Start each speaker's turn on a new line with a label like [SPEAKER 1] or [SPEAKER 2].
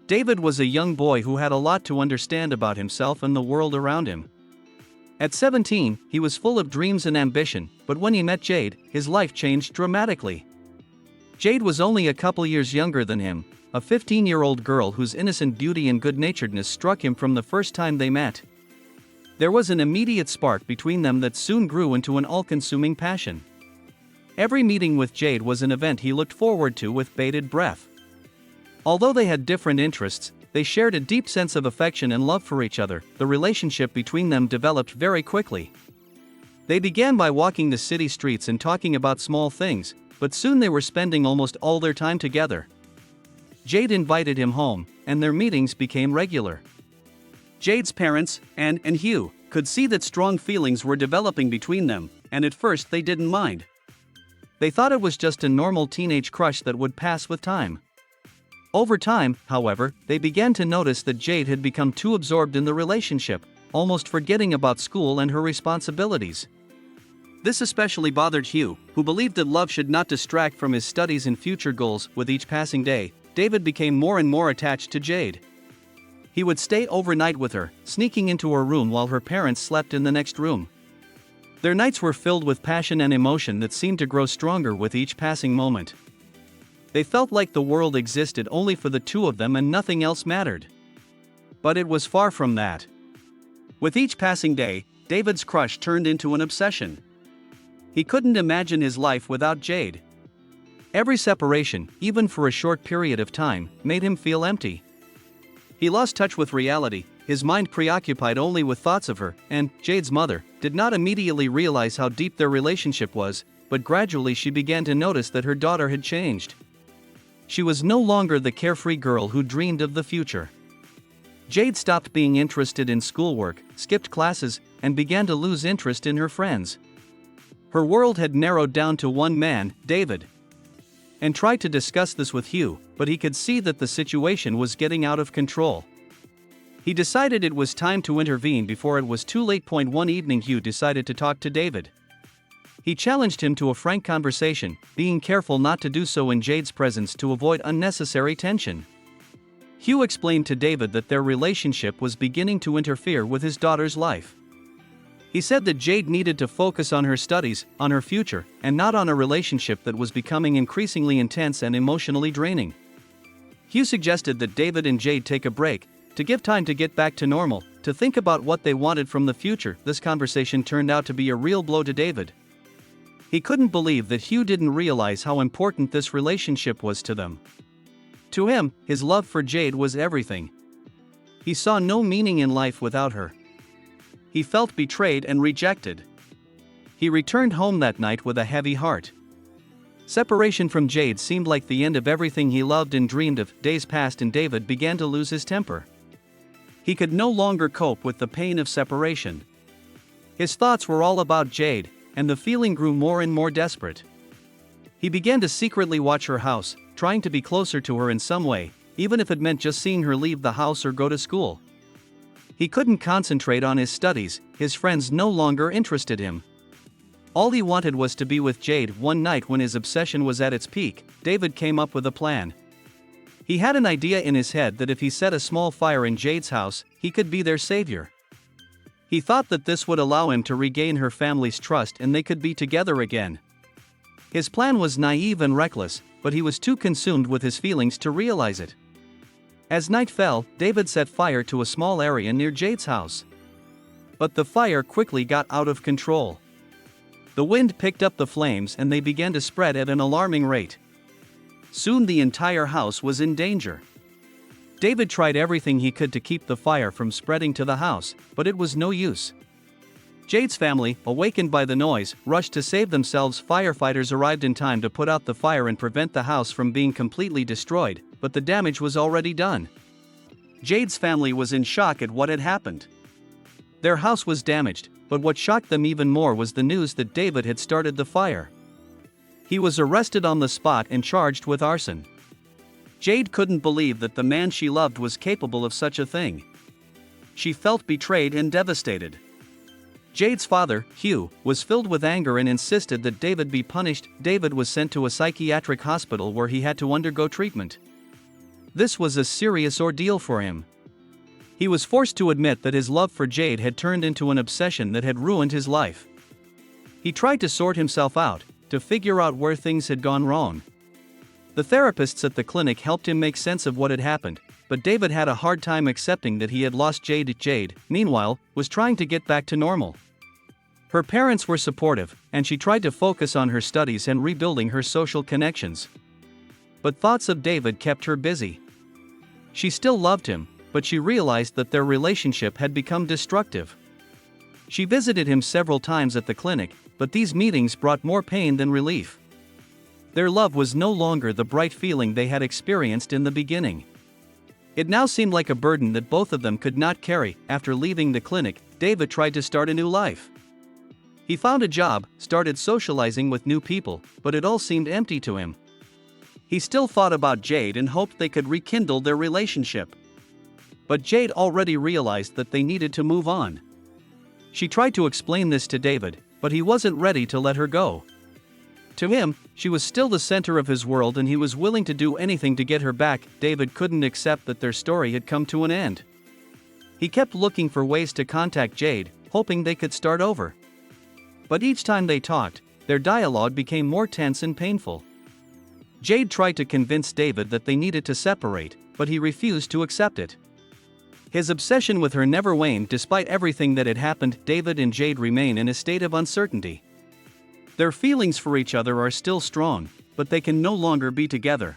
[SPEAKER 1] David was a young boy who had a lot to understand about himself and the world around him. At 17, he was full of dreams and ambition, but when he met Jade, his life changed dramatically. Jade was only a couple years younger than him, a 15-year-old girl whose innocent beauty and good-naturedness struck him from the first time they met. There was an immediate spark between them that soon grew into an all-consuming passion. Every meeting with Jade was an event he looked forward to with bated breath. Although they had different interests, they shared a deep sense of affection and love for each other. The relationship between them developed very quickly. They began by walking the city streets and talking about small things, but soon they were spending almost all their time together. Jade invited him home, and their meetings became regular. Jade's parents, Anne and Hugh, could see that strong feelings were developing between them, and at first they didn't mind. They thought it was just a normal teenage crush that would pass with time. Over time, however, they began to notice that Jade had become too absorbed in the relationship, almost forgetting about school and her responsibilities. This especially bothered Hugh, who believed that love should not distract from his studies and future goals. With each passing day, David became more and more attached to Jade. He would stay overnight with her, sneaking into her room while her parents slept in the next room. Their nights were filled with passion and emotion that seemed to grow stronger with each passing moment. They felt like the world existed only for the two of them and nothing else mattered. But it was far from that. With each passing day, David's crush turned into an obsession. He couldn't imagine his life without Jade. Every separation, even for a short period of time, made him feel empty. He lost touch with reality, his mind preoccupied only with thoughts of her, and Jade's mother did not immediately realize how deep their relationship was, but gradually she began to notice that her daughter had changed. She was no longer the carefree girl who dreamed of the future. Jade stopped being interested in schoolwork, skipped classes, and began to lose interest in her friends. Her world had narrowed down to one man, David. And tried to discuss this with Hugh, but he could see that the situation was getting out of control. He decided it was time to intervene before it was too late. One evening Hugh decided to talk to David. He challenged him to a frank conversation, being careful not to do so in Jade's presence to avoid unnecessary tension. Hugh explained to David that their relationship was beginning to interfere with his daughter's life. He said that Jade needed to focus on her studies, on her future, and not on a relationship that was becoming increasingly intense and emotionally draining. Hugh suggested that David and Jade take a break, to give time to get back to normal, to think about what they wanted from the future. This conversation turned out to be a real blow to David. He couldn't believe that Hugh didn't realize how important this relationship was to them. To him, his love for Jade was everything. He saw no meaning in life without her. He felt betrayed and rejected. He returned home that night with a heavy heart. Separation from Jade seemed like the end of everything he loved and dreamed of. Days passed and David began to lose his temper. He could no longer cope with the pain of separation. His thoughts were all about Jade, and the feeling grew more and more desperate. He began to secretly watch her house, trying to be closer to her in some way, even if it meant just seeing her leave the house or go to school. He couldn't concentrate on his studies, his friends no longer interested him. All he wanted was to be with Jade. One night when his obsession was at its peak, David came up with a plan. He had an idea in his head that if he set a small fire in Jade's house, he could be their savior. He thought that this would allow him to regain her family's trust and they could be together again. His plan was naive and reckless, but he was too consumed with his feelings to realize it. As night fell, David set fire to a small area near Jade's house. But the fire quickly got out of control. The wind picked up the flames and they began to spread at an alarming rate. Soon the entire house was in danger. David tried everything he could to keep the fire from spreading to the house, but it was no use. Jade's family, awakened by the noise, rushed to save themselves. Firefighters arrived in time to put out the fire and prevent the house from being completely destroyed, but the damage was already done. Jade's family was in shock at what had happened. Their house was damaged, but what shocked them even more was the news that David had started the fire. He was arrested on the spot and charged with arson. Jade couldn't believe that the man she loved was capable of such a thing. She felt betrayed and devastated. Jade's father, Hugh, was filled with anger and insisted that David be punished. David was sent to a psychiatric hospital where he had to undergo treatment. This was a serious ordeal for him. He was forced to admit that his love for Jade had turned into an obsession that had ruined his life. He tried to sort himself out, to figure out where things had gone wrong. The therapists at the clinic helped him make sense of what had happened, but David had a hard time accepting that he had lost Jade. Jade, meanwhile, was trying to get back to normal. Her parents were supportive, and she tried to focus on her studies and rebuilding her social connections. But thoughts of David kept her busy. She still loved him, but she realized that their relationship had become destructive. She visited him several times at the clinic, but these meetings brought more pain than relief. Their love was no longer the bright feeling they had experienced in the beginning. It now seemed like a burden that both of them could not carry. After leaving the clinic, David tried to start a new life. He found a job, started socializing with new people, but it all seemed empty to him. He still thought about Jade and hoped they could rekindle their relationship. But Jade already realized that they needed to move on. She tried to explain this to David, but he wasn't ready to let her go. To him, she was still the center of his world and he was willing to do anything to get her back. David couldn't accept that their story had come to an end. He kept looking for ways to contact Jade, hoping they could start over. But each time they talked, their dialogue became more tense and painful. Jade tried to convince David that they needed to separate, but he refused to accept it. His obsession with her never waned despite everything that had happened. David and Jade remain in a state of uncertainty. Their feelings for each other are still strong, but they can no longer be together.